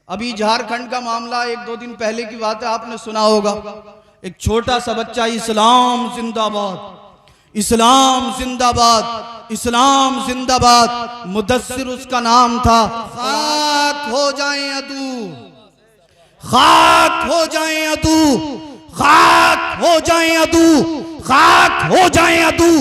अभी झारखंड का मामला एक दो दिन पहले की बात है, आपने सुना होगा। एक छोटा सा बच्चा इस्लाम जिंदाबाद, इस्लाम जिंदाबाद, इस्लाम जिंदाबाद, मुदस्सिर उसका नाम था। खाक हो जाएं अदू, खाक हो जाएं अदू, खाक हो जाएं अदू, खाक हो जाएं अदू,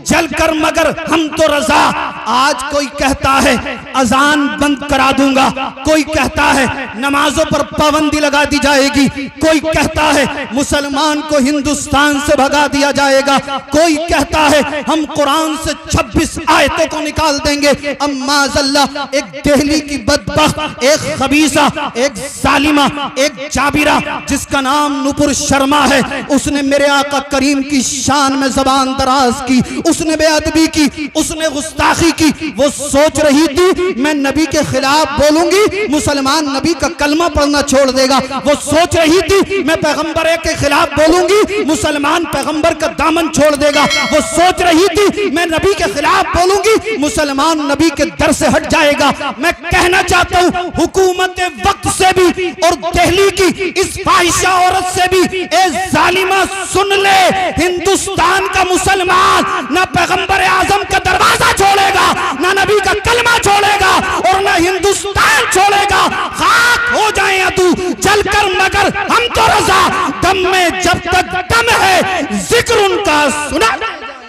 जलकर मगर हम तो रजा। आज कोई कहता है अजान बंद करा दूंगा, कोई कहता है नमाजों पर पाबंदी लगा दी जाएगी, कोई कहता है मुसलमान को हिंदुस्तान से भगा दिया जाएगा, कोई कहता है हम कुरान से 26 आयतों को निकाल देंगे। अम्माज़ल्ला एक दिल्ली की बदबख्त, एक खबीसा, एक जालिमा, एक जाबिरा जिसका नाम नुपुर शर्मा है, उसने मेरे आका करीम की शान में जबान दराज की, उसने बेअदबी की, उसने गुस्ताखी की। वो सोच रही थी मैं नबी के खिलाफ बोलूंगी मुसलमान नबी का कलमा पढ़ना छोड़ देगा। वो सोच रही थी मैं पैगंबर के खिलाफ बोलूंगी मुसलमान पैगंबर का दामन छोड़ देगा। वो सोच रही थी मैं नबी के खिलाफ बोलूंगी मुसलमान नबी के दर से हट जाएगा। मैं कहना चाहता हूं हुकूमत वक्त से भी और दिल्ली की इस फाहिशा औरत से भी, ए जालिमा सुन ले, हिंदुस्तान का मुसलमान ना पैगंबर आजम का दरवाजा छोड़ेगा, ना नबी का कलमा छोड़ेगा और ना हिंदुस्तान छोड़ेगा। खाक हो जाए अदू, जलकर मगर हम तो रजा, दम में जब तक दम है जिक्र उनका सुना।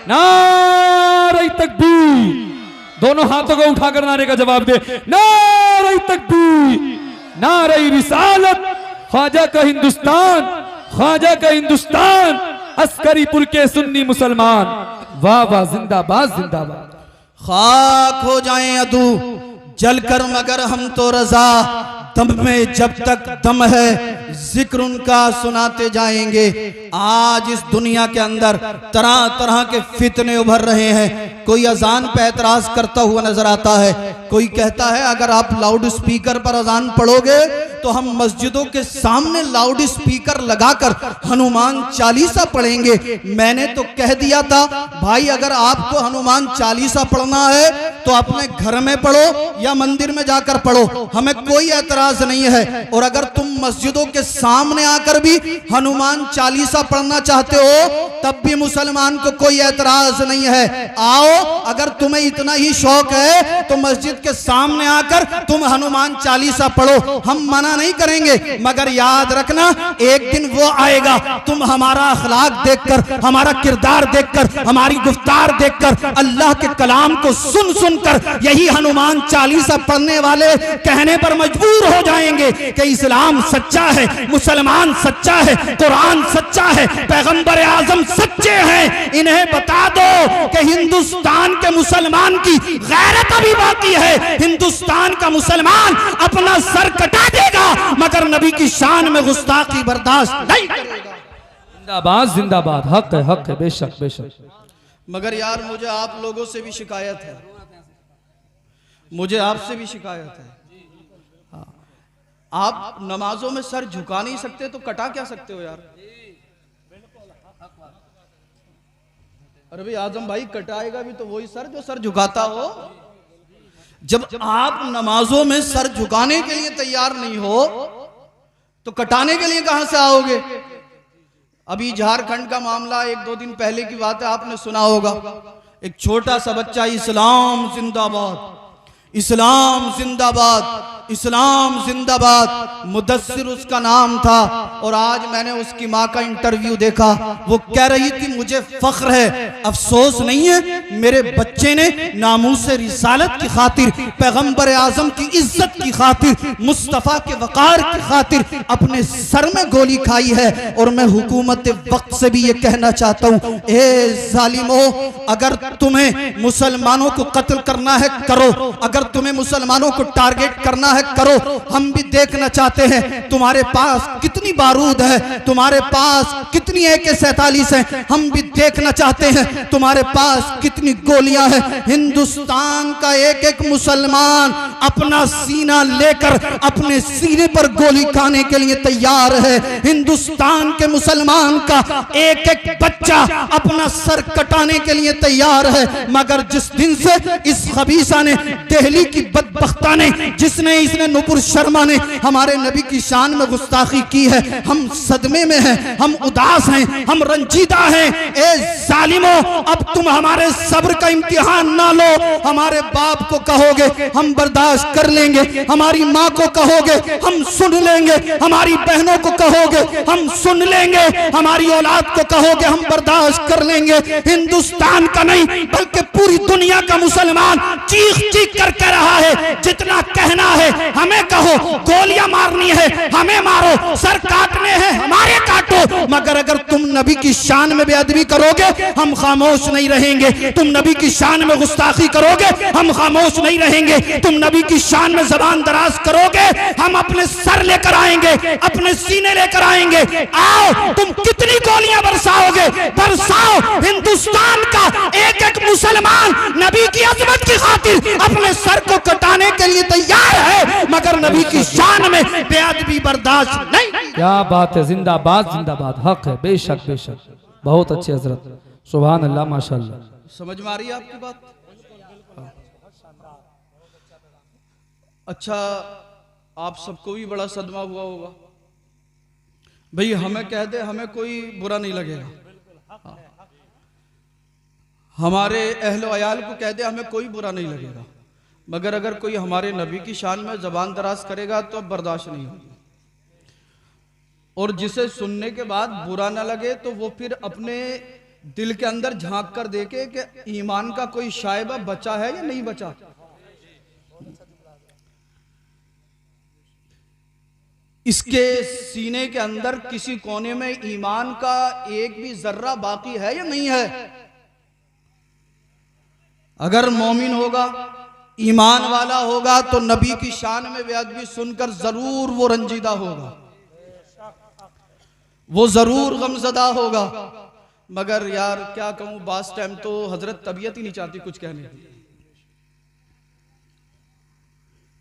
नारे तकबीर, दोनों हाथों को उठाकर नारे का जवाब दे। नारे तकबीर, नारे रिसालत, ख्वाजा का हिंदुस्तान, ख्वाजा का हिंदुस्तान, अस्करीपुर के सुन्नी मुसलमान, वाह वाह, जिंदाबाद जिंदाबाद। खाक हो जाएं अदू, जलकर मगर हम तो रजा, दम में जब तक दम है जिक्र उनका सुनाते जाएंगे। आज इस दुनिया के अंदर तरह तरह के फितने उभर रहे हैं। कोई अजान पे एतराज करता हुआ नजर आता है, कोई कहता है अगर आप लाउड स्पीकर पर अजान पढ़ोगे तो हम मस्जिदों के सामने लाउड स्पीकर लगाकर हनुमान चालीसा पढ़ेंगे। मैंने तो कह दिया था भाई अगर आपको हनुमान चालीसा पढ़ना है तो अपने घर में पढ़ो या मंदिर में जाकर पढ़ो, हमें कोई एतराज नहीं है। और अगर तुम मस्जिदों के सामने आकर भी हनुमान चालीसा पढ़ना चाहते हो तब भी मुसलमान को कोई एतराज नहीं है। आओ, अगर तुम्हें इतना ही शौक है तो मस्जिद के सामने आकर तुम हनुमान चालीसा पढ़ो, हम मना नहीं करेंगे। मगर याद रखना एक दिन वो आएगा, तुम हमारा अखलाक देखकर, हमारा किरदार देखकर, हमारी गुफ्तार देखकर, अल्लाह के कलाम को सुन सुनकर यही हनुमान चालीसा पढ़ने वाले कहने पर मजबूर हो जाएंगे कि इस्लाम सच्चा है, मुसलमान सच्चा है, कुरान सच्चा है, पैगंबर आजम सच्चे हैं। इन्हें बता दो कि हिंदुस्तान के मुसलमान की गैरत अभी बाकी है। हिंदुस्तान का मुसलमान अपना सर कटा देगा मगर नबी की शान में गुस्ताखी बर्दाश्त नहीं करेगा। जिंदाबाद जिंदाबाद, हक है, बेशक बेशक। मगर यार मुझे आप लोगों से भी शिकायत है, मुझे आपसे भी शिकायत है। आप नमाजों में सर झुका नहीं सकते तो कटा क्या सकते हो यार? अरे भाई आजम भाई, कटाएगा भी तो वही सर जो सर झुकाता हो। जब आप नमाजों में सर झुकाने के लिए तैयार नहीं हो तो कटाने के लिए कहां से आओगे? अभी झारखंड का मामला एक दो दिन पहले की बात है, आपने सुना होगा। एक छोटा सा बच्चा इस्लाम जिंदाबाद, इस्लाम जिंदाबाद, इस्लाम जिंदाबाद, मुदस्सिर उसका नाम था। और आज मैंने उसकी माँ का इंटरव्यू देखा, वो कह रही थी मुझे फख्र है, अफसोस नहीं है, मेरे बच्चे ने नामूस रिसालत की खातिर, पैगंबर आजम की इज्जत की खातिर, मुस्तफ़ा के वक़ार की खातिर अपने सर में गोली खाई है। और मैं हुकूमत वक्त से भी ये कहना चाहता हूँ, ए जालिमो, अगर तुम्हें मुसलमानों को कत्ल करना है करो, अगर तुम्हें मुसलमानों को टारगेट करना है करो। हम भी देखना चाहते हैं तुम्हारे पास कितनी बारूद है, तुम्हारे पास कितनी AK-47 है, हम भी देखना चाहते हैं तुम्हारे पास कितनी गोलियां हैं। हिंदुस्तान का एक एक मुसलमान अपना सीना लेकर अपने सीने पर गोली खाने के लिए तैयार है। हिंदुस्तान के मुसलमान का एक एक बच्चा अपना सर कटाने के लिए तैयार है। मगर जिस दिन से इस खबीसा ने, दिल्ली की बदबख्ता ने, जिसने इसने नुपुर शर्मा ने हमारे नबी की शान में गुस्ताखी की है, हम सदमे में हैं, हम उदास हैं, हम रंजीदा हैं। ए जालिमो, अब तुम हमारे सब्र का इम्तिहान ना लो। हमारे बाप को कहोगे हम बर्दाश्त कर लेंगे, हमारी माँ को कहोगे हम सुन लेंगे, हमारी बहनों को कहोगे हम सुन लेंगे, हमारी औलाद को कहोगे हम बर्दाश्त कर लेंगे। हिंदुस्तान का नहीं बल्कि पूरी दुनिया का मुसलमान चीख चीख कर कह रहा है, जितना कहना है हमें कहो, गोलियां मारनी है हमें मारो, सर काटने हैं हमारे काटो। मगर अगर तुम नबी की शान में बेअदबी करोगे हम खामोश नहीं रहेंगे। तुम नबी की शान में गुस्ताखी करोगे हम खामोश नहीं रहेंगे। तुम नबी की शान में जबान दराज करोगे हम अपने सर लेकर आएंगे, अपने सीने लेकर आएंगे। आओ, तुम कितनी गोलियां बरसाओगे, बरसाओ। हिंदुस्तान का एक एक मुसलमान नबी की अजमत की खातिर अपने सर को कटाने के लिए तैयार है, मगर नबी की शान में बेअदबी बर्दाश्त नहीं। क्या बात है, जिंदाबाद जिंदाबाद, हक है, बेशक बेशक, बहुत अच्छे हजरत, सुभान अल्लाह, माशाअल्लाह। समझ में आ रही है आपकी बात? अच्छा, आप सबको भी बड़ा सदमा हुआ होगा। भाई हमें कह दे हमें कोई बुरा नहीं लगेगा, हमारे अहलो अयाल को कह दे हमें कोई बुरा नहीं लगेगा, मगर अगर कोई हमारे नबी की शान में जबान दराज करेगा तो अब बर्दाश्त नहीं होगी। और जिसे सुनने के बाद बुरा ना लगे तो वो फिर अपने दिल के अंदर झांक कर देखे कि ईमान का कोई शायबा बचा है या नहीं बचा। इसके सीने के अंदर किसी कोने में ईमान का एक भी जर्रा बाकी है या नहीं है। अगर मोमिन होगा, ईमान वाला होगा तो नबी की शान में बेअदबी सुनकर जरूर वो रंजीदा होगा, वो जरूर गमजदा होगा। मगर यार क्या कहूं, बास टाइम तो हजरत तबीयत ही नहीं चाहती कुछ कहने की।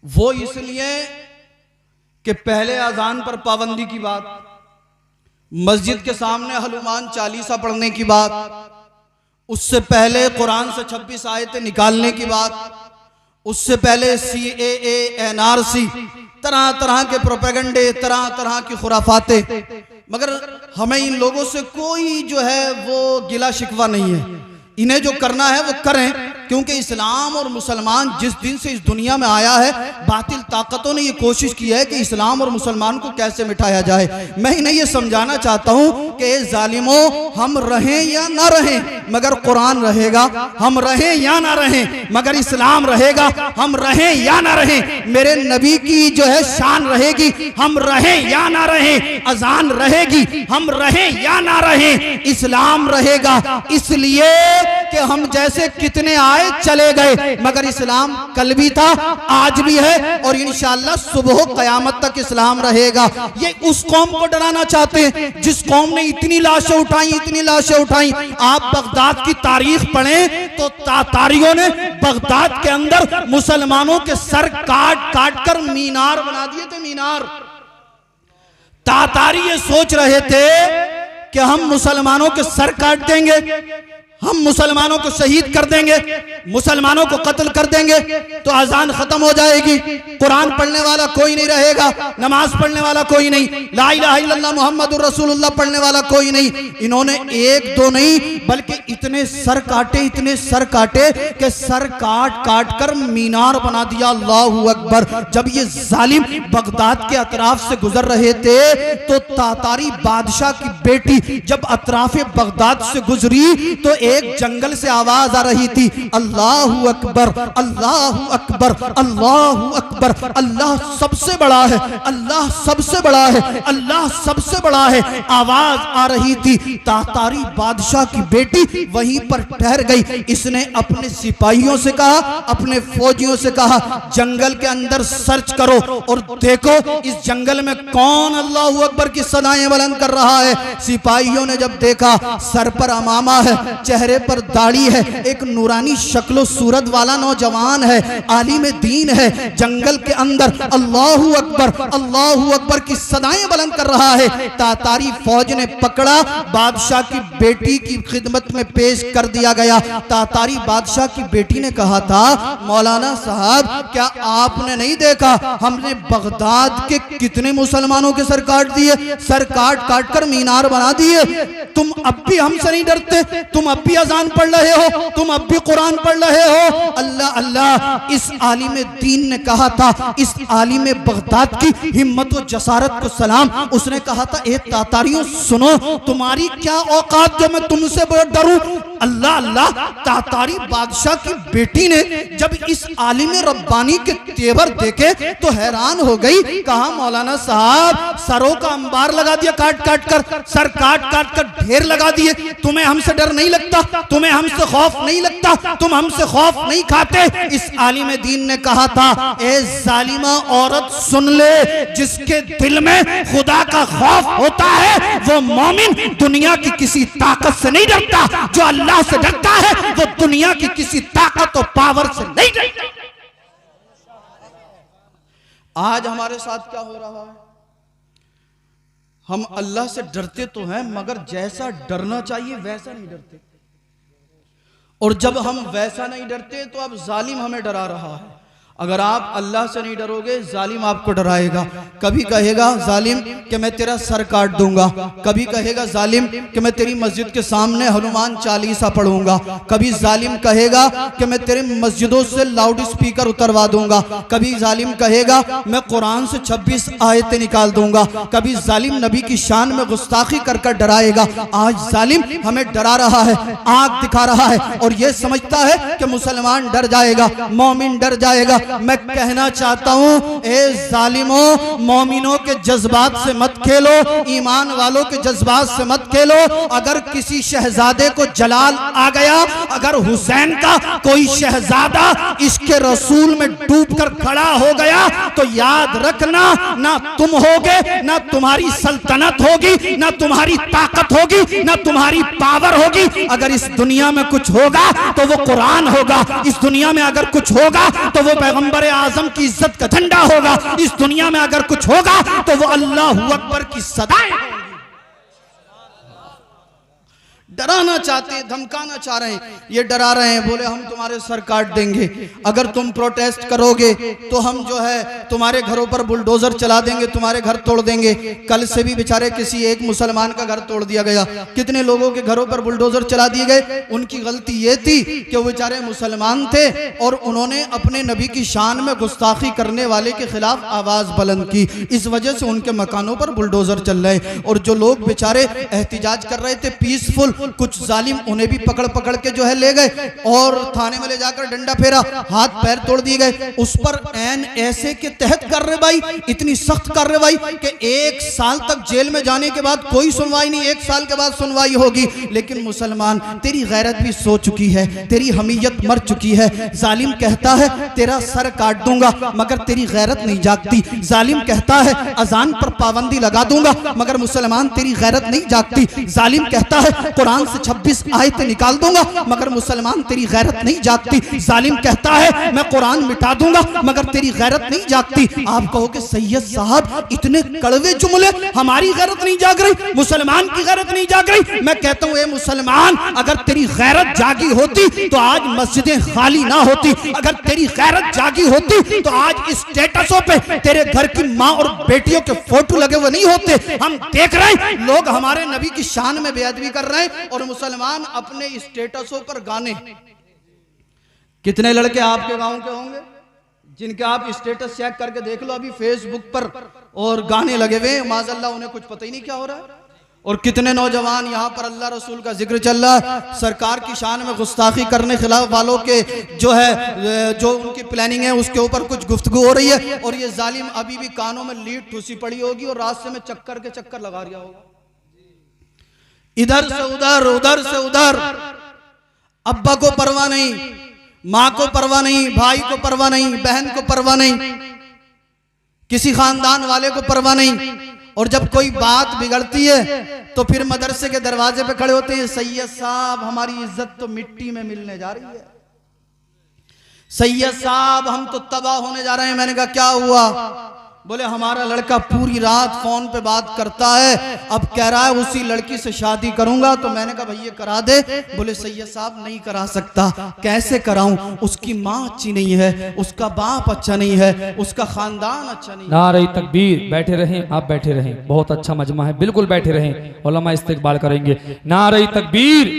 वो इसलिए कि पहले अजान पर पाबंदी की बात, मस्जिद के सामने हनुमान चालीसा पढ़ने की बात, उससे पहले कुरान से 26 आयतें निकालने की बात, उससे पहले CAA NRC, तरह तरह के प्रोपेगेंडे, तरह तरह की खुराफातें। मगर हमें इन लोगों से कोई जो है वो गिला शिकवा नहीं है। इन्हें जो करना है वो करें, क्योंकि इस्लाम और मुसलमान जिस दिन से इस दुनिया में आया है, बातिल ताकतों ने ये कोशिश की है कि इस्लाम और मुसलमान को कैसे मिटाया जाए। मैं इन्हें ये समझाना चाहता हूँ कि जालिमों, हम रहें या ना रहें मगर कुरान रहेगा, हम रहें या ना रहें मगर इस्लाम रहेगा, हम रहें या ना रहें मेरे नबी की जो है शान रहेगी, हम रहें या ना रहें अजान रहेगी, हम रहें या ना रहें इस्लाम रहेगा। इसलिए कि हम जैसे कितने आए चले गए, मगर इस्लाम कल भी था, आज भी है और इंशाअल्लाह सुबह कयामत तक इस्लाम रहेगा। ये उस कौम को डराना चाहते हैं जिस कौम ने इतनी लाशें उठाई, इतनी लाशें उठाई। आप बगदाद की तारीख पढ़ें तो तातारियों ने बगदाद के अंदर मुसलमानों के सर काट काट कर मीनार बना दिए थे, मीनार। तातारी ये सोच रहे थे कि हम मुसलमानों के सर काट देंगे, हम मुसलमानों को शहीद कर देंगे, मुसलमानों को कत्ल कर देंगे तो अजान खत्म हो जाएगी, कुरान पढ़ने वाला कोई नहीं रहेगा, नमाज पढ़ने वाला कोई नहीं, ला इलाहा इल्लल्लाह मुहम्मदुर रसूलुल्लाह पढ़ने वाला कोई नहीं। इन्होंने एक दो नहीं बल्कि इतने सर काटे, इतने सर काटे कि सर काट काट कर मीनार बना दिया। अल्लाहू अकबर। जब ये जालिम बगदाद के अतराफ से गुजर रहे थे तो तातारी बादशाह की बेटी जब अतराफ बगदाद से गुजरी तो एक जंगल से आवाज आ रही थी, अल्लाहु अकबर, अल्लाहु अकबर, अल्लाहु अकबर, अल्लाह सबसे बड़ा है, अल्लाह सबसे बड़ा है, अल्लाह सबसे बड़ा है। आवाज आ रही थी। तातारी बादशाह की बेटी वहीं पर ठहर गई। इसने अपने सिपाहियों से कहा, अपने फौजियों से कहा, जंगल के अंदर सर्च करो और देखो इस जंगल में कौन अल्लाहु अकबर की सदाएं बुलंद कर रहा है। सिपाहियों ने जब देखा, सर पर अमामा है, चेहरे पर दाढ़ी है, एक नूरानी शक्लो सूरत वाला नौजवान है, आलिम दीन है, जंगल के अंदर अल्लाहु अकबर की सदाएं बुलंद कर रहा है। तातारी फौज ने पकड़ा, बादशाह की बेटी की खिदमत में पेश कर दिया गया। तातारी बादशाह की बेटी ने कहा था, मौलाना साहब क्या आपने नहीं देखा हमने बगदाद के कितने मुसलमानों के सर काट दिए, सर काट काट कर मीनार बना दिए। तुम अब भी हमसे नहीं डरते, तुम अब भी अजान पढ़ रहे हो, तुम अब भी कुरान पढ़ रहे हो। अल्लाह अल्लाह, इस आलिम दीन ने कहा था, इस आलिम बगदाद की हिम्मत व जसारत को सलाम। उसने कहा था, ए तातारियों सुनो, तुम्हारी क्या औकात जो मैं तुमसे डरूं। अल्लाह अल्लाह, तातारी बादशाह की बेटी ने जब इस आलिम रब्बानी के तेवर देखे तो हैरान हो गई। कहा, मौलाना साहब सरों का अंबार लगा दिया, काट काट कर सर काट काट कर ढेर लगा दिए। तुम्हें हमसे डर नहीं लगता, तुम्हें हमसे खौफ नहीं लगता, तुम हमसे खौफ नहीं खाते। इस आलिम दीन ने कहा था, ए जालिमा औरत सुन ले, जिसके दिल में खुदा का खौफ होता है वो मोमिन दुनिया की किसी ताकत से नहीं डरता। जो अल्लाह से डरता है वो दुनिया की किसी ताकत और पावर से नहीं डरता। आज हमारे साथ क्या हो रहा है? हम अल्लाह से डरते तो हैं मगर जैसा डरना चाहिए वैसा नहीं डरते। और जब हम वैसा नहीं डरते तो अब जालिम हमें डरा रहा है। अगर आप अल्लाह से नहीं डरोगे, जालिम आपको डराएगा। कभी कहेगा जालिम कि मैं तेरा सर काट दूंगा, कभी कहेगा जालिम कि मैं तेरी मस्जिद के सामने हनुमान चालीसा पढ़ूंगा, कभी जालिम कहेगा कि मैं तेरे मस्जिदों से लाउड स्पीकर उतरवा दूंगा, कभी जालिम कहेगा मैं कुरान से 26 आयतें निकाल दूंगा, कभी जालिम नबी की शान में गुस्ताखी कर कर डराएगा। आज जालिम हमें डरा रहा है, आंख दिखा रहा है और यह समझता है कि मुसलमान डर जाएगा, मोमिन डर जाएगा। मैं कहना चाहता हूं, ए जालिमों, मोमिनों के जज्बात से मत खेलो, ईमान वालों के जज्बात से मत खेलो। अगर किसी शहजादे को जलाल आ गया, अगर हुसैन का कोई शहजादा इसके रसूल में डूब कर खड़ा हो गया तो याद रखना, ना तुम होगे, ना तुम्हारी सल्तनत होगी, ना तुम्हारी ताकत होगी, ना तुम्हारी पावर होगी। अगर इस दुनिया में कुछ होगा तो वो कुरान होगा, इस दुनिया में अगर कुछ होगा तो वो पैगंबर आजम की इज्जत का झंडा होगा, इस दुनिया में अगर कुछ होगा तो वो अल्लाहु अकबर की सदाएं होंगी। डराना चाहते हैं, धमकाना चाह रहे हैं, ये डरा रहे हैं, बोले हम तुम्हारे सर काट देंगे, अगर तुम प्रोटेस्ट करोगे तो हम जो है तुम्हारे घरों पर बुलडोजर चला देंगे, तुम्हारे घर तोड़ देंगे। कल से भी बेचारे किसी एक मुसलमान का घर तोड़ दिया गया। कितने लोगों के घरों पर बुलडोजर चला दिए गए। उनकी गलती ये थी कि वो बेचारे मुसलमान थे और उन्होंने अपने नबी की शान में गुस्ताखी करने वाले के खिलाफ आवाज बुलंद की। इस वजह से उनके मकानों पर बुलडोजर चल रहे। और जो लोग बेचारे एहतिजाज कर रहे थे पीसफुल, कुछ जालिम उन्हें भी पकड़ पकड़ के जो है ले गए और थाने में ले जाकर डंडा फेरा, हाथ पैर तोड़ दिए गए। उस पर एन ऐसे के तहत कार्रवाई, इतनी सख्त कार्रवाई कि 1 साल तक जेल में जाने के बाद कोई सुनवाई नहीं, 1 साल के बाद सुनवाई होगी। लेकिन मुसलमान, तेरी गैरत भी सो चुकी है, तेरी हमीयत मर चुकी है। जालिम कहता है तेरा सर काट दूंगा मगर तेरी गैरत नहीं जागती। जालिम कहता है अजान पर पाबंदी लगा दूंगा मगर मुसलमान तेरी गैरत नहीं जागती। जालिम कहता है कुरान से 26 आयतें निकाल दूंगा मगर मुसलमान तेरी गैरत नहीं जागती। जालिम कहता है मैं कुरान मिटा दूंगा मगर तेरी गैरत नहीं जागती। आप कहोगे सैयद साहब इतने कड़वे जुमले, हमारी गैरत नहीं जाग रही, मुसलमान की गैरत नहीं जाग रही। मैं कहता हूं ए मुसलमान, अगर तेरी गैरत जागी होती तो आज मस्जिदें खाली ना होती। अगर तेरी गैरत जागी होती तो आज स्टेटसों पे तेरे घर की माँ और बेटियों के फोटो लगे हुए नहीं होते। हम देख रहे हैं लोग हमारे नबी की शान में बेअदबी कर रहे हैं और मुसलमान अपने स्टेटसों पर गाने। कितने लड़के आपके गांव के होंगे जिनके आप स्टेटस चेक करके देख लो, अभी फेसबुक पर और गाने लगे हुए, माज़अल्लाह उन्हें कुछ पता ही नहीं क्या हो रहा है। और कितने नौजवान यहाँ पर अल्लाह रसूल का जिक्र चल रहा है, सरकार की शान में गुस्ताखी करने खिलाफ वालों के जो है जो उनकी प्लानिंग है उसके ऊपर कुछ गुफ्तगू हो रही है, और ये जालिम अभी भी कानों में लीड ठूसी पड़ी होगी और रास्ते में चक्कर के चक्कर लगा रहा होगा, इधर से उधर उधर से उधर। अब्बा को परवाह नहीं, माँ को परवाह नहीं, भाई को परवाह नहीं, बहन को परवाह नहीं, किसी खानदान वाले को परवाह नहीं। और जब कोई बात बिगड़ती है तो फिर मदरसे के दरवाजे पे खड़े होते हैं, सैयद साहब हमारी इज्जत तो मिट्टी में मिलने जा रही है, सैयद साहब हम तो तबाह होने जा रहे हैं। मैंने कहा क्या हुआ? बोले हमारा लड़का पूरी रात फोन पे बात करता है, अब कह रहा है उसी लड़की से शादी करूंगा। तो मैंने कहा भैया करा दे। बोले सैयद साहब नहीं करा सकता। कैसे कराऊं? उसकी माँ अच्छी नहीं है, उसका बाप अच्छा नहीं है, उसका खानदान अच्छा नहीं है। नारे तकबीर। बैठे रहें, आप बैठे रहें, बहुत अच्छा मजमा है, बिल्कुल बैठे रहें, उलमा इस्तिकबाल करेंगे। नारे तकबीर,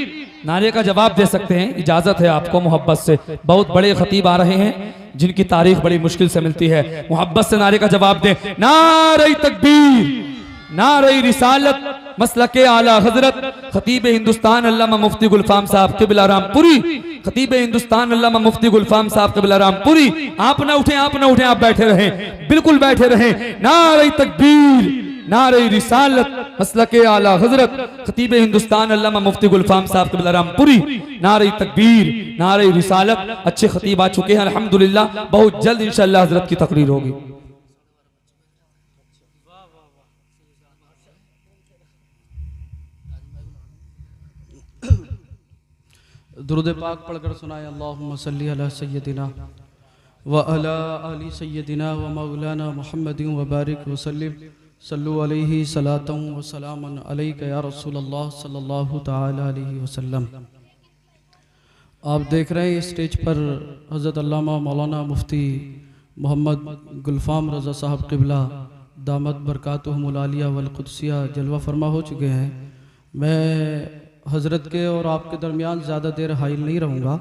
नारे का जवाब दे सकते हैं, इजाजत है आपको मोहब्बत से। बहुत बड़े खतीब आ रहे हैं जिनकी तारीख बड़ी मुश्किल से मिलती है, मोहब्बत से नारे का जवाब दे। नारे तकबीर, नारे रिसालत, मसलके आला हजरत खतीब हिंदुस्तान अल्लामा मुफ्ती गुलफाम साहब क़िबला रामपुरी, खतीब हिंदुस्तान अल्लामा मुफ्ती गुलफाम साहब क़िबला रामपुरी। आप ना उठें, आप ना उठें, आप बैठे रहें, बिल्कुल बैठे रहें। नारे तकबीर, नारे रिसालत, मसलके आला हजरत खतीब हिंदुस्तान अल्लामा मुफ्ती गुलफाम साहब क़िबला रामपुरी। नारे तकबीर, नारे रिसालत। अच्छे खतीब आ चुके हैं अल्हम्दुलिल्लाह, बहुत जल्द इंशाअल्लाह हजरत की तकरीर होगी। दुरूद पाक पढ़कर सुनाए, अल्लाहुम्मा सल्ली अला सय्यदिना व अला आलि सय्यदिना व मौलाना मुहम्मदिन व बारिक व सल्लिम सल्लु अलैहि सलातन व सलामन अलैका या रसूलल्लाह सल्लल्लाहु तआला अलैहि वसल्लम। आप देख रहे हैं स्टेज पर हज़रत अल्लामा मौलाना मुफ्ती मोहम्मद गुलफाम रज़ा साहब क़िबला दामत बरकातुहुमुल आलिया वल क़ुद्सिया जलवा फरमा हो चुके हैं। मैं हज़रत के और आपके दरमियान ज़्यादा देर हाइल नहीं रहूँगा,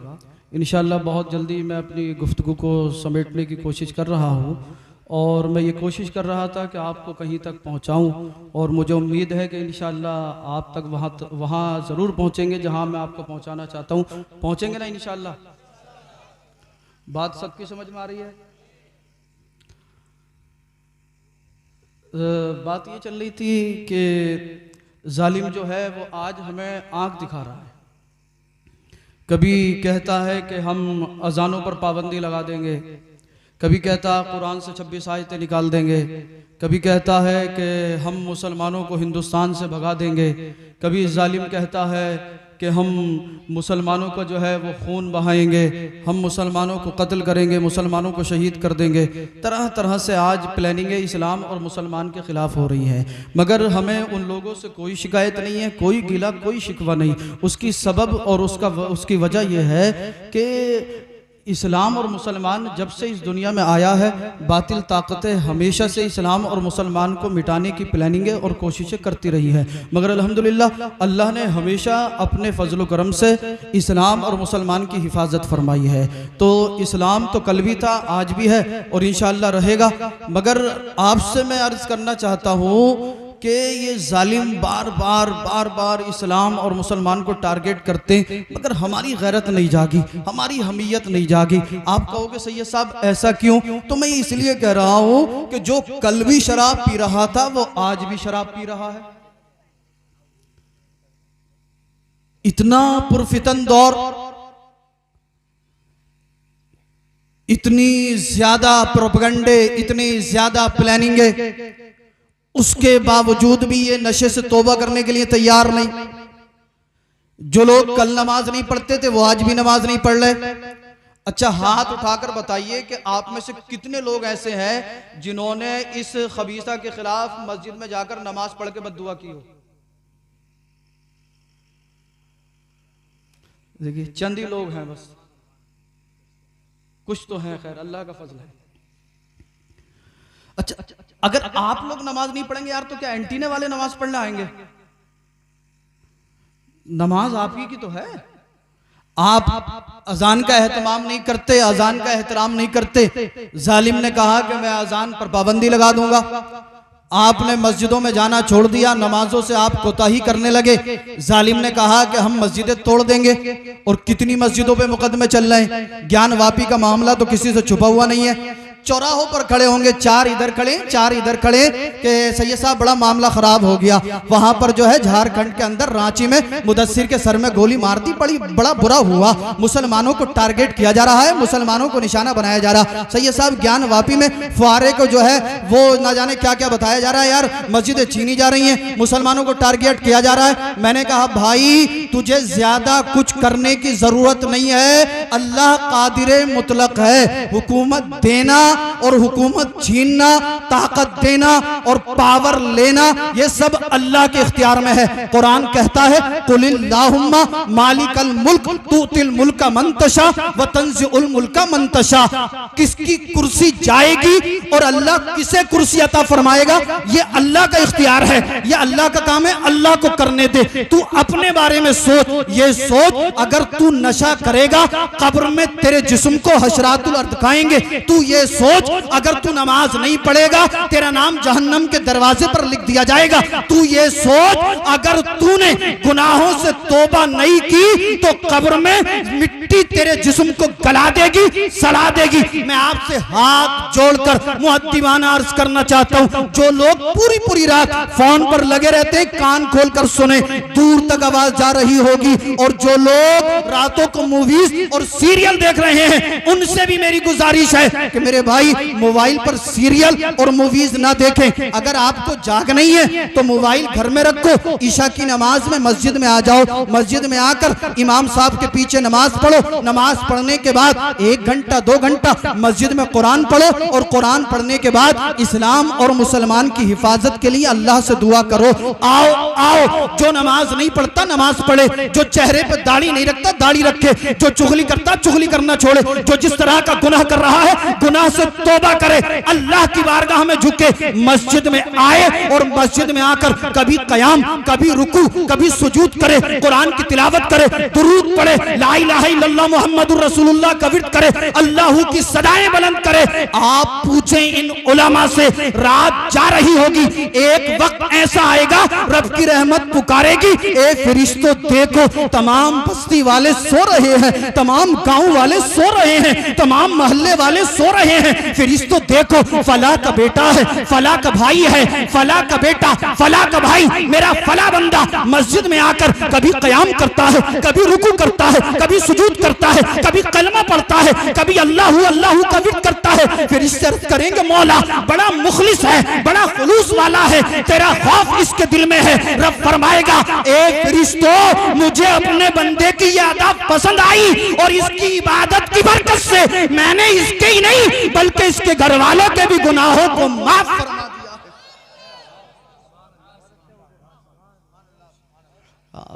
इंशाअल्लाह बहुत जल्दी मैं अपनी गुफ्तगू को समेटने की कोशिश कर रहा हूँ। और मैं ये कोशिश कर रहा था कि आपको कहीं तक पहुँचाऊँ, और मुझे उम्मीद है कि इंशाअल्लाह आप तक वहाँ ज़रूर पहुँचेंगे जहाँ मैं आपको पहुँचाना चाहता हूँ। पहुँचेंगे ना इंशाअल्लाह? बात सबकी समझ में आ रही है? बात ये चल रही थी कि जालिम जो है वो आज हमें आँख दिखा रहा है। कभी कहता है कि हम अजानों पर पाबंदी लगा देंगे, कभी कहता है कुरान से 26 आयतें निकाल देंगे, कभी कहता है कि हम मुसलमानों को हिंदुस्तान से भगा देंगे, कभी जालिम कहता है कि हम मुसलमानों का जो है वो खून बहाएंगे, हम मुसलमानों को कत्ल करेंगे, मुसलमानों को शहीद कर देंगे। तरह तरह से आज प्लानिंगें इस्लाम और मुसलमान के ख़िलाफ़ हो रही हैं, मगर हमें उन लोगों से कोई शिकायत नहीं है, कोई गिला, कोई शिकवा नहीं। उसकी सबब और उसकी वजह यह है कि इस्लाम और मुसलमान जब से इस दुनिया में आया है, बातिल ताकतें हमेशा से इस्लाम और मुसलमान को मिटाने की प्लानिंगें और कोशिशें करती रही है, मगर अल्हम्दुलिल्लाह अल्लाह ने हमेशा अपने फजल करम से इस्लाम और मुसलमान की हिफाजत फरमाई है। तो इस्लाम तो कल भी था, आज भी है और इंशाअल्लाह रहेगा। मगर आपसे मैं अर्ज़ करना चाहता हूँ कि ये जालिम बार बार इस्लाम और मुसलमान को टारगेट करते हैं, मगर हमारी गैरत नहीं जागी, हमारी हमीयत नहीं जागी। आप कहोगे सैयद साहब ऐसा क्यों? तो मैं इसलिए कह रहा हूं कि जो कल भी शराब पी रहा था वो आज भी शराब पी रहा है। इतना पुरफितन दौर, इतनी ज्यादा प्रोपेगेंडे, इतनी ज्यादा प्लानिंगें, उसके बावजूद भी ये नशे से तौबा करने के लिए तैयार नहीं। जो लोग कल नमाज नहीं पढ़ते थे वो आज भी नमाज नहीं पढ़ रहे। अच्छा, हाथ उठाकर बताइए कि आप में से कितने लोग ऐसे हैं जिन्होंने इस खबीसा के खिलाफ मस्जिद में जाकर नमाज पढ़ के बद्दुआ की हो? देखिए, चंद ही लोग हैं बस, कुछ तो हैं, खैर अल्लाह का फजल है। अच्छा, अगर आप लोग नमाज नहीं पढ़ेंगे यार तो क्या एंटीने वाले नमाज पढ़ने आएंगे? नमाज आप ही की तो है। आप अजान का एहतमाम नहीं करते, अजान का एहतराम नहीं करते। जालिम ने कहा कि मैं अजान पर पाबंदी लगा दूंगा, आपने मस्जिदों में जाना छोड़ दिया, नमाजों से आप कोताही करने लगे। जालिम ने कहा कि हम मस्जिदें तोड़ देंगे, और कितनी मस्जिदों पे मुकदमे चल रहे हैं। ज्ञान वापी का मामला तो किसी से छुपा हुआ नहीं है। चौराहों पर खड़े होंगे, 4 इधर खड़े 4 इधर खड़े कि सैयद साहब बड़ा मामला खराब हो गया। वहां पर जो है झारखंड के अंदर रांची में मुदस्सिर के सर में गोली मार दी, बड़ा बुरा हुआ। मुसलमानों को टारगेट किया जा रहा है, मुसलमानों को निशाना बनाया जा रहा। सैयद साहब ज्ञान वापी में फुआरे को जो है वो ना जाने क्या क्या बताया जा रहा है। यार मस्जिदें छीनी जा रही हैं, मुसलमानों को टारगेट किया जा रहा है। मैंने कहा भाई तुझे ज्यादा कुछ करने की जरूरत नहीं है, अल्लाह कादिर मुतलक है। हुकूमत देना और हुकूमत छीनना, ताकत देना और पावर लेना, ये सब अल्लाह के इख्तियार में है। कुरान कहता है कुलिल्लाहुम्मा मालिकल मुल्क तुतिल मुल्का मन तशा व तंज़िउल मुल्का मन तशा। किसकी कुर्सी जाएगी और अल्लाह किसे कुर्सी अता फरमाएगा, ये अल्लाह का इख्तियार है, ये अल्लाह का काम है, अल्लाह को करने दे। तू अपने बारे में सोच, ये सोच अगर तू नशा करेगा कब्र में तेरे जिस्म को हशरातुल अर्द खाएंगे। तू ये सोच अगर तू नमाज नहीं पढ़ेगा तेरा नाम जहन्नम के दरवाजे पर लिख दिया जाएगा। तू ये सोच अगर तूने गुनाहों से तौबा नहीं की तो कब्र में मिट्टी तेरे जिस्म को गला देगी, सड़ा देगी। मैं आपसे हाथ जोड़कर मुअद्दिबाना अर्ज करना चाहता हूं, जो लोग पूरी रात फोन पर लगे रहते हैं कान खोलकर सुने, दूर तक आवाज जा रही होगी। और जो लोग रातों को मूवीज और सीरियल देख रहे हैं उनसे भी मेरी गुजारिश है कि मेरे भाई मोबाइल पर सीरियल और मूवीज ना देखें। अगर आपको जाग नहीं है तो मोबाइल घर में रखो, ईशा की नमाज में मस्जिद में आ जाओ, मस्जिद में आकर इमाम साहब के पीछे नमाज पढ़ो। नमाज पढ़ने के बाद 1 घंटा 2 घंटा मस्जिद में कुरान पढ़ो, और कुरान पढ़ने के बाद इस्लाम और मुसलमान की हिफाजत के लिए अल्लाह से दुआ करो। आओ जो नमाज नहीं पढ़ता नमाज पढ़े, जो चेहरे पर दाढ़ी नहीं रखता दाढ़ी रखे, जो चुगली करता चुगली करना छोड़े, जो जिस तरह का गुनाह कर रहा है गुनाह से तौबा करे, अल्लाह की बारगाह में झुके, मस्जिद में आए और मस्जिद में आकर कभी कयाम, कभी रुकू, कभी सुजूद करे, कुरान की तिलावत करे, दुरूद पढ़े, ला इलाहा इल्लल्लाह मुहम्मदुर रसूलुल्लाह का विर्द करे, अल्लाह की सदाएं बुलंद करे। आप पूछें इन उलमा से, रात जा रही होगी, एक वक्त ऐसा आएगा रब की रहमत पुकारेगी, ए फरिश्तों देखो तमाम बस्ती वाले सो रहे हैं, तमाम गांव वाले सो रहे हैं, तमाम मोहल्ले वाले सो रहे हैं। फरिश्तों देखो फला का बेटा है, फला का भाई है, फला का बेटा, फला का भाई, मेरा फला बंदा मस्जिद में आकर कभी कयाम करता है, कभी रुकू करता है, कभी सुजूद करता है, कभी कलमा पढ़ता है, कभी अल्लाह अल्लाह का विर्द करता है। फिर इससे अर्ज करेंगे मौला बड़ा मुखलिस है, बड़ा खुलूस वाला है, तेरा खौफ इसके दिल में है। रब फरमाएगा ए फरिश्तों मुझे अपने बंदे की ये अदा पसंद आई और इसकी इबादत की बरकत से मैंने इसके ही नहीं बल्कि इसके घर वालों के भी गुनाहों को माफ फरमा दिया।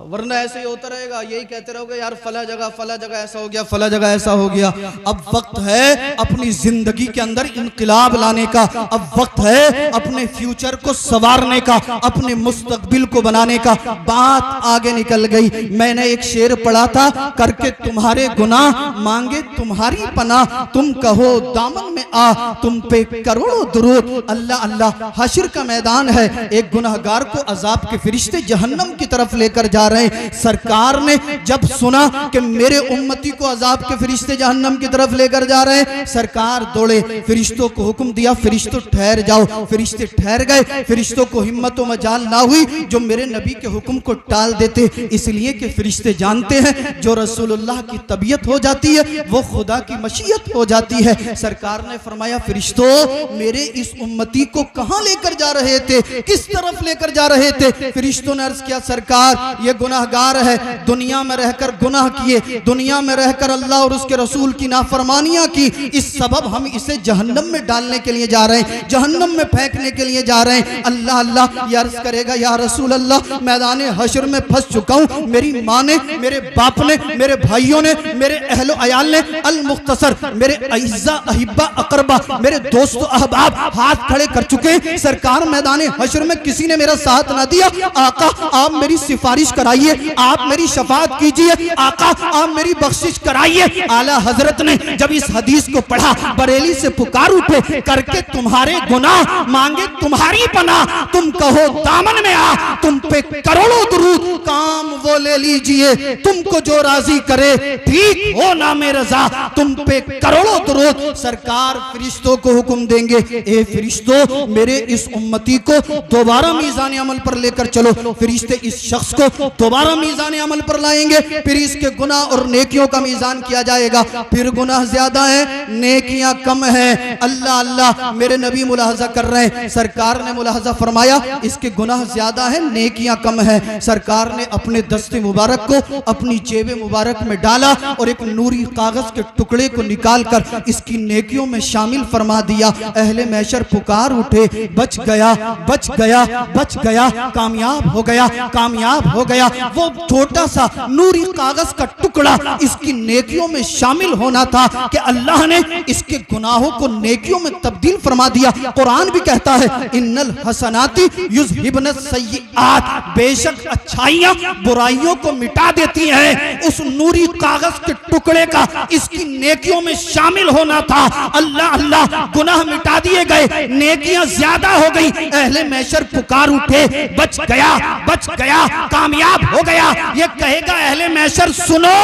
वरना ऐसे ही होता रहेगा, यही कहते रहोगे यार फला जगह ऐसा हो गया, फला जगह ऐसा हो गया। अब वक्त है अपनी जिंदगी के अंदर इनकलाब लाने का, अब वक्त है अपने फ्यूचर को संवारने का, अपने मुस्तकबिल को बनाने का। बात आगे निकल गई। मैंने एक शेर पढ़ा था, करके तुम्हारे गुनाह मांगे तुम्हारी पनाह, तुम कहो दामन में आ तुम पे करोड़ों दुरूद। अल्लाह अल्लाह। हश्र का मैदान है, एक गुनहगार को अजाब के फरिश्ते जहन्नम की तरफ लेकर जा रहे हैं। सरकार ने जब सुना कि मेरे उम्मती को अजाब के फरिश्ते जहन्नम की तरफ लेकर जा रहे हैं, सरकार दौड़े, फरिश्तों को हुक्म दिया फरिश्तों ठहर जाओ। फरिश्ते ठहर गए। फरिश्तों को हिम्मत व मजाल ना हुई जो मेरे नबी के हुक्म को टाल देते, इसलिए कि फरिश्ते जानते हैं जो रसूलुल्लाह की तबीयत हो जाती है वो खुदा की मशीयत हो जाती है। सरकार ने फरमाया फरिश्तों मेरे इस उम्मती को कहां लेकर जा रहे थे, किस तरफ लेकर जा रहे थे? फरिश्तों ने अर्ज किया सरकार ये गुनाहगार है, दुनिया में रहकर गुनाह किए, दुनिया में रहकर अल्लाह और उसके रसूल की नाफरमानियां की, इस सबब हम इसे जहन्नम में डालने के लिए जा रहे हैं, जहन्नम में फेंकने के लिए जा रहे हैं। अल्लाह अल्लाह ये अर्ज करेगा या रसूल अल्लाह मैदान हश्र में फंस चुका हूं, मेरी माँ ने, मेरे बाप ने, मेरे भाइयों ने, मेरे अहलो अयाल ने, अल मुख्तसर मेरे अइज़्ज़ा अहिब्बा अकरबा मेरे दोस्त अहबाब हाथ खड़े कर चुके हैं। सरकार मैदान हश्र में किसी ने मेरा साथ ना दिया, आका आप मेरी सिफारिश सिफारिश कराइए, आप मेरी शफाअत कीजिए, आका आप मेरी बख्शिश कराइए। आला हजरत ने जब इस हदीस को पढ़ा, बरेली से पुकार उठे, करके तुम्हारे गुनाह मांगे तुम्हारी पनाह, तुम कहो दामन में आ, तुम पे करोड़ों दुरूद, काम वो ले लीजिए, तुमको जो राजी करे, ठीक हो ना में रजा, तुम पे करोड़ों दुरूद। सरकार फरिश्तों को हुक्म देंगे, ए फरिश्तों मेरे इस उम्मती को दोबारा मीज़ान अमल पर लेकर चलो। फरिश्ते इस शख्स को दोबारा मीज़ान अमल पर लाएंगे, फिर इसके गुनाह और नेकियों का मीज़ान किया जाएगा। फिर गुनाह ज्यादा है, नेकियां कम है। अल्लाह अल्लाह, मेरे नबी मुलाहजा कर रहे हैं, सरकार ने मुलाहजा फरमाया इसके गुनाह ज्यादा है, नेकियां कम है। सरकार ने अपने दस्ते मुबारक को अपनी जेब मुबारक में डाला और एक नूरी कागज के टुकड़े को निकाल कर इसकी नेकियों में शामिल फरमा दिया। अहले महशर पुकार उठे, बच गया, बच गया, बच गया, कामयाब हो गया, कामयाब हो गया। वो छोटा सा नूरी कागज का टुकड़ा इसकी नेकियों में शामिल होना था कि अल्लाह ने इसके गुनाहों को नेकियों में तब्दील फरमा दिया। कुरान भी कहता है इन्नल हसनाती युज़हिबन सय्यिआत, बेशक अच्छाइयां बुराइयों को मिटा देती हैं। उस नूरी कागज के टुकड़े का इसकी नेकियों में शामिल होना था। अल्लाह अल्लाह, गुनाह मिटा दिए गए, नेकियां ज्यादा हो गई। अहले महशर पुकार उठे, बच गया, बच गया, कामयाब हो गया। ये कहेगा अहले महशर सुनो,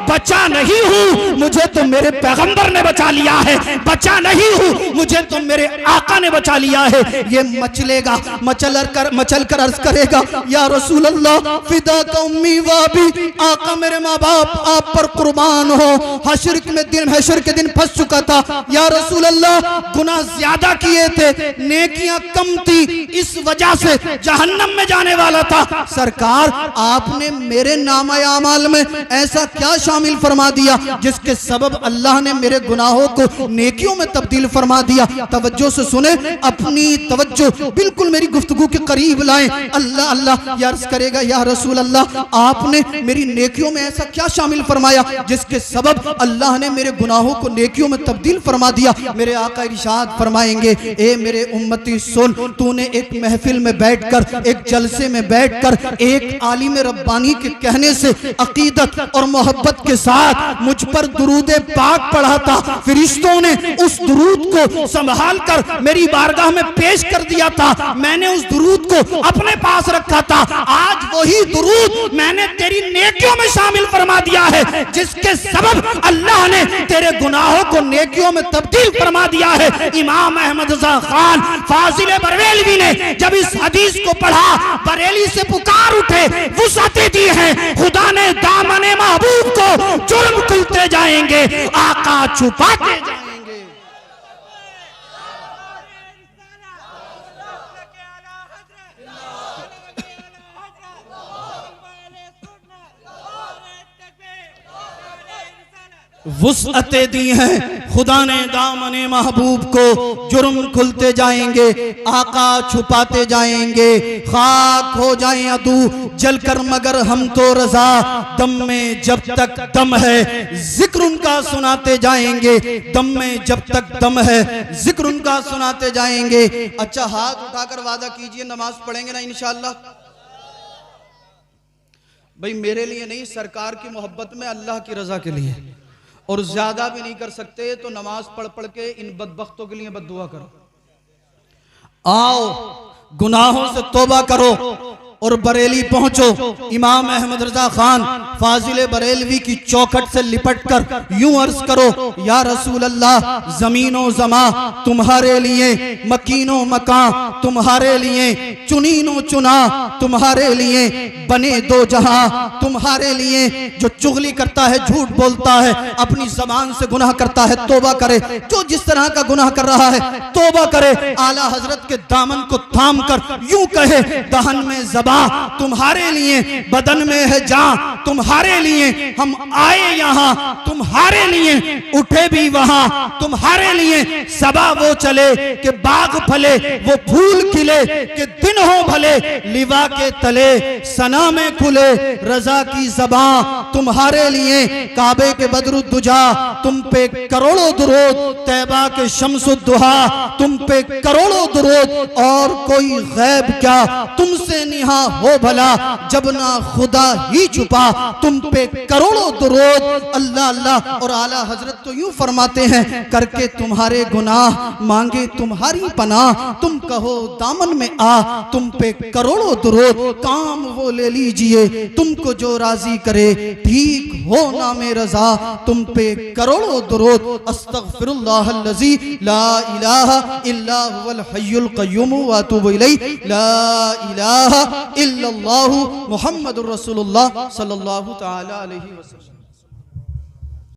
बचा नहीं हूं, मुझे तो मेरे पैगंबर ने बचा लिया है, बचा नहीं हूं, मुझे तो मेरे आका ने बचा लिया है। ये मचलेगा, मचल कर अर्ज करेगा या रसूल अल्लाह फिदा का उम्मी वाबी, आका मेरे माँ बाप आप पर कुर्बान हो। हशर के दिन फंस चुका था या रसूल अल्लाह, गुनाह ज्यादा किए थे, नेकियां कम थी, इस वजह से जहन्नम में जाने वाला था। सरकार आपने मेरे नामा आमाल में ऐसा क्या शामिल फरमा दिया जिसके सबब अल्लाह ने मेरे गुनाहों को नेकियों में तब्दील फरमा दिया। तवज्जो से सुने, अपनी तवज्जो बिल्कुल मेरी गुफ्तगू के करीब लाएं। अल्लाह अल्लाह, या अर्ज करेगा या रसूल अल्लाह, आपने मेरी नेकियों में ऐसा क्या शामिल फरमाया जिसके सबब अल्लाह ने मेरे गुनाहों को नेकियों में तब्दील फरमा दिया। मेरे आका इरशाद फरमाएंगे, ए मेरे उम्मती सुन, तूने एक महफिल में बैठकर, एक जलसे में बैठकर एक आलिम रब्बानी के कहने से अकीदत और मोहब्बत के साथ मुझ पर दुरूद पाक पढ़ा था। फरिश्तों ने उस दुरूद को संभाल कर मेरी बारगाह में पेश कर दिया था। मैंने उस दुरूद को अपने पास रखा था। आज वही दुरूद मैंने तेरी नेकियों में शामिल फरमा दिया है, जिसके सबब अल्लाह ने तेरे गुनाहों को नेकियों में तब्दील फरमा दिया है। इमाम अहमद रज़ा खान फाजिल बरेलवी ने जब इस हदीस को पढ़ा, बरेली से पुकार उठे, वुसअतें दी हैं, खुदा ने दामने महबूब को जुर्म खुलते जाएंगे, आका छुपाते जाएंगे। वुसअतें दी हैं, खुदा ने दामने महबूब को जुर्म खुलते जाएंगे, आका छुपाते जाएंगे। खाक हो जाए अदू जलकर मगर हम तो रजा, दम में जब तक दम है जिक्र उनका सुनाते जाएंगे, दम में जब तक दम है जिक्र उनका सुनाते जाएंगे। अच्छा, हाथ उठाकर वादा कीजिए नमाज पढ़ेंगे ना इंशाअल्लाह। भाई मेरे लिए नहीं, सरकार की मोहब्बत में, अल्लाह की रजा के लिए, और ज्यादा भी नहीं कर सकते तो नमाज पढ़ पढ़ के इन बदबख्तों के लिए बद्दुआ करो। आओ गुनाहों से तौबा करो और बरेली पहुंचो। इमाम अहमद रजा खान फाजिल बरेलवी की चौखट से लिपट कर यूं अर्ज करो, या रसूल अल्लाह, जमीनो जमा तुम्हारे लिए, मकीनो मकां तुम्हारे लिए, चुनीनो चुना तुम्हारे लिए, बने दो जहां तुम्हारे लिए। जो चुगली करता है, झूठ बोलता है, अपनी जबान से गुनाह करता है, तौबा करे। जो जिस तरह का गुनाह कर रहा है तौबा करे। आला हजरत के दामन को थाम कर यूं कहे, दहन में जबान तुम्हारे लिए, बदन में है जान तुम्हारे लिए, हम आए यहाँ तुम्हारे लिए, उठे भी वहां तुम्हारे लिए। सबा वो चले कि बाग फले, वो फूल खिले कि दिन हो भले, लिवा के तले सना में खुले रजा की ज़बां तुम्हारे लिए काबे के बदरुद्दुजा तुम पे करोड़ों दुरूद, तैबा के शम्सुद्दुहा तुम पे करोड़ों दुरूद, और कोई गैब क्या तुमसे निहा हो भला, जब ना खुदा ही छुपा तुम पे करोड़ों दुरूद। अल्लाह अल्लाह। और आला हजरत तो यूं फरमाते हैं, करके तुम्हारे गुनाह मांगे तुम्हारी पनाह, तुम कहो दामन में आ तुम पे करोड़ों दुरूद, काम वो ले लीजिए तुमको जो राजी करे, ठीक हो ना में रजा तुम पे करोड़ों दुरूद। अस्तगफिरुल्लाहल्लज़ी ला इलाहा इल्ला हुवल हय्युल क़य्यूम व अतूबु इलैहि, ला इलाहा इल्लल्लाहु मुहम्मदुर रसूलुल्लाह सल्लल्लाहु तआला अलैहि वसल्लम।